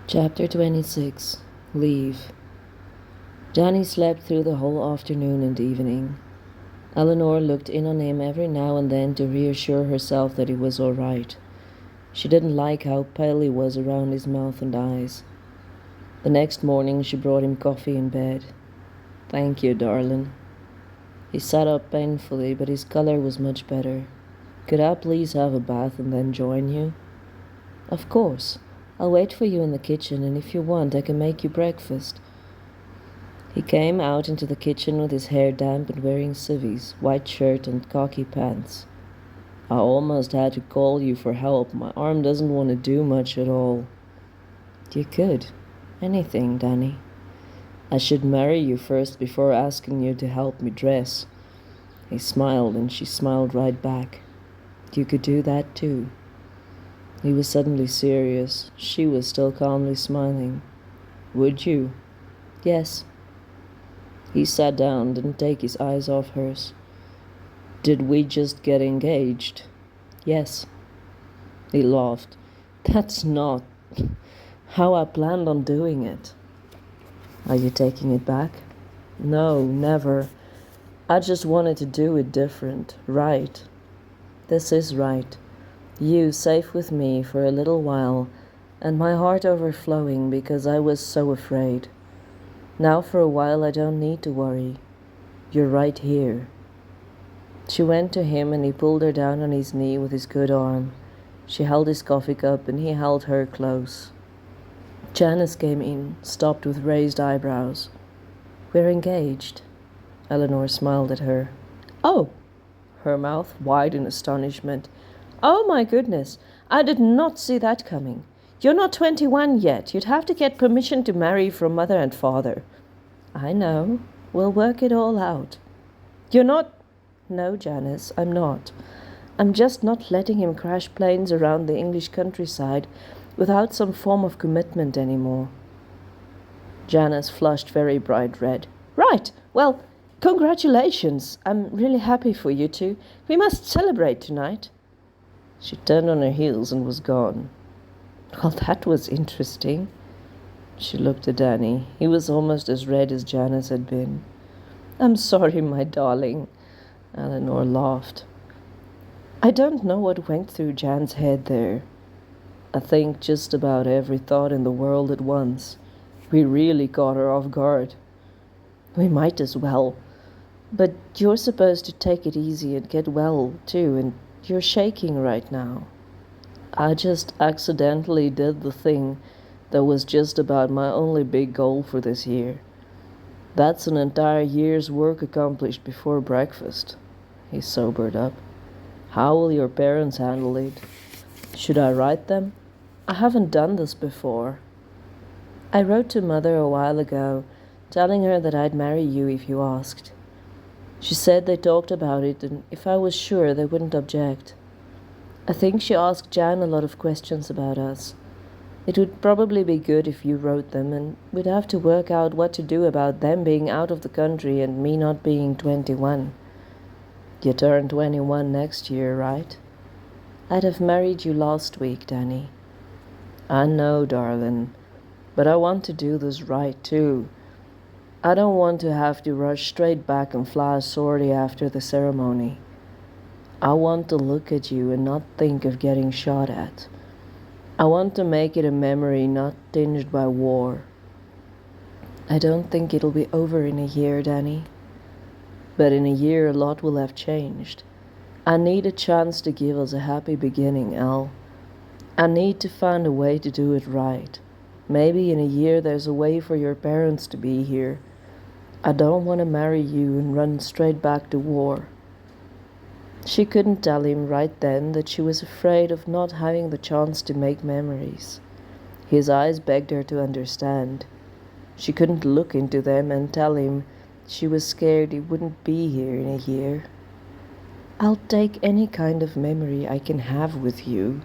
Chapter 26. Leave. Johnny slept through the whole afternoon and evening. Eleanor looked in on him every now and then to reassure herself that he was all right. She didn't like how pale he was around his mouth and eyes. The next morning she brought him coffee in bed. "Thank you, darling." He sat up painfully, but his color was much better. "Could I please have a bath and then join you?" "Of course. I'll wait for you in the kitchen, and if you want, I can make you breakfast." He came out into the kitchen with his hair damp and wearing civvies, white shirt and khaki pants. "I almost had to call you for help. My arm doesn't want to do much at all." "You could. Anything, Danny." "I should marry you first before asking you to help me dress." He smiled, and she smiled right back. "You could do that too." He was suddenly serious. She was still calmly smiling. "Would you?" "Yes." He sat down, didn't take his eyes off hers. "Did we just get engaged?" "Yes." He laughed. "That's not how I planned on doing it." "Are you taking it back?" "No, never. I just wanted to do it different, right." "This is right. You safe with me for a little while, and my heart overflowing because I was so afraid. Now for a while I don't need to worry. You're right here." She went to him and he pulled her down on his knee with his good arm. She held his coffee cup and he held her close. Janice came in, stopped with raised eyebrows. "We're engaged." Eleanor smiled at her. "Oh!" Her mouth wide in astonishment. "Oh my goodness, I did not see that coming. You're not 21 yet. You'd have to get permission to marry from mother and father." "I know. We'll work it all out." "You're not—" "No, Janice, I'm not. I'm just not letting him crash planes around the English countryside without some form of commitment anymore." Janice flushed very bright red. "Right. Well, congratulations. I'm really happy for you two. We must celebrate tonight." She turned on her heels and was gone. "Well, that was interesting." She looked at Danny. He was almost as red as Janice had been. "I'm sorry, my darling." Eleanor laughed. "I don't know what went through Jan's head there. I think just about every thought in the world at once. We really caught her off guard." "We might as well. But you're supposed to take it easy and get well, too, and you're shaking right now." "I just accidentally did the thing that was just about my only big goal for this year. That's an entire year's work accomplished before breakfast." He sobered up. "How will your parents handle it? Should I write them? I haven't done this before." "I wrote to Mother a while ago, telling her that I'd marry you if you asked. She said they talked about it, and if I was sure, they wouldn't object. I think she asked Jan a lot of questions about us. It would probably be good if you wrote them, and we'd have to work out what to do about them being out of the country and me not being 21. You turn 21 next year, right? I'd have married you last week, Danny." "I know, darling, but I want to do this right, too. I don't want to have to rush straight back and fly a sortie after the ceremony. I want to look at you and not think of getting shot at. I want to make it a memory not tinged by war." "I don't think it'll be over in a year, Danny." "But in a year a lot will have changed. I need a chance to give us a happy beginning, Al. I need to find a way to do it right. Maybe in a year there's a way for your parents to be here. I don't want to marry you and run straight back to war." She couldn't tell him right then that she was afraid of not having the chance to make memories. His eyes begged her to understand. She couldn't look into them and tell him she was scared he wouldn't be here in a year. "I'll take any kind of memory I can have with you."